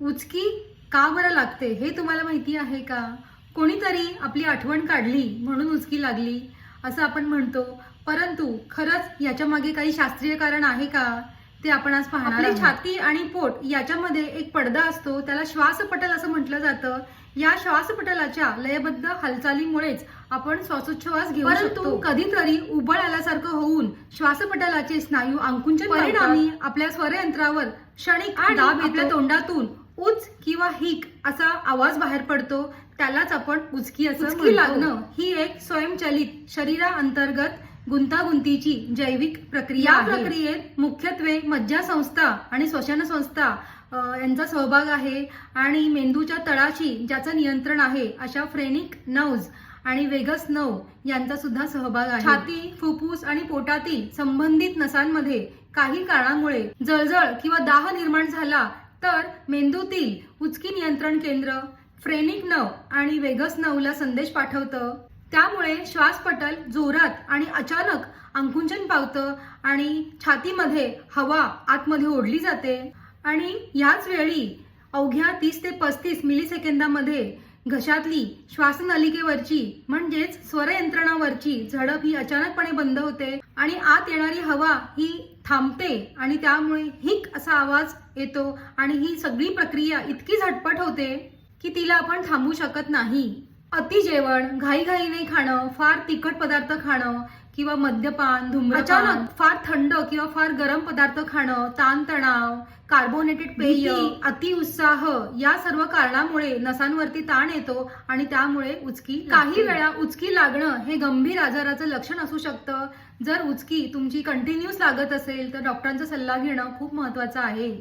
उचकी का बरं लागते हे तुम्हाला माहिती आहे का? कोणीतरी आपली आठवण काढली म्हणून उचकी लागली असं आपण म्हणतो, परंतु खरंच याच्या मागे काही शास्त्रीय कारण आहे का ते आपण आज पाहणार आहोत. आपली छाती आणि पोट याच्यामध्ये एक पडदा असतो, त्याला श्वासपटल असं म्हटलं जातं. या श्वासपटलाच्या लयबद्ध हालचालीमुळेच आपण श्वासोच्छवास घेऊ शकतो. परंतु कधीतरी उबळ आल्यासारखं होऊन श्वासपटलाचे स्नायू आकुंचन परिणामी आपल्या स्वरयंत्रावर क्षणिक दाब येतो. आपल्या तोंडातून उच किंवा हिक असा आवाज बाहेर पडतो, त्यालाच आपण उचकी असं म्हणतो. उचकी लागणं ही एक स्वयंचलित शरीराअंतर्गत गुंतागुंतीची जैविक प्रक्रिया आहे. या प्रक्रियेत मुख्यत्वे मज्जासंस्था आणि श्वसनसंस्था यांचा सहभाग आहे आणि मेंदूच्या तळाशी ज्याचं नियंत्रण आहे अशा फ्रेनिक नर्व्ज आणि वेगस नर्व यांचा सुद्धा सहभाग आहे. छाती, फुफ्फुस आणि पोटातील संबंधित नसांमध्ये काही कारणामुळे जळजळ किंवा दाह निर्माण झाला तर मेंदूतील उचकी नियंत्रण केंद्र फ्रेनिक नर्व आणि वेगस नर्वला संदेश पाठवतं. त्यामुळे श्वासपटल जोरात आणि अचानक आकुंचन पावतं आणि छातीमध्ये हवा आतमध्ये ओढली जाते आणि याच वेळी अवघ्या 30 ते 35 मिलीसेकंदामध्ये घशातली श्वासनलिकेवरची म्हणजेच स्वरयंत्रणावरची झडप ही अचानकपणे बंद होते आणि आत येणारी हवा ही थांबते आणि त्यामुळे हिक असा आवाज येतो आणि ही सगळी प्रक्रिया इतकी झटपट होते की तिला आपण थांबवू शकत नाही. अति जेवण, घाईघाईने खाणं, फार तिखट पदार्थ खाणं किंवा मद्यपान, धूम्रपान, अचानक फार थंड किंवा फार गरम पदार्थ खाणं, ताणतणाव, कार्बोनेटेड पेय, अतिउत्साह या सर्व कारणामुळे नसांवरती ताण येतो आणि त्यामुळे उचकी. काही वेळा उचकी लागणं हे गंभीर आजाराचं लक्षण असू शकतं. जर उचकी तुमची कंटिन्यूस लागत असेल तर डॉक्टरांचा सल्ला घेणं खूप महत्त्वाचं आहे.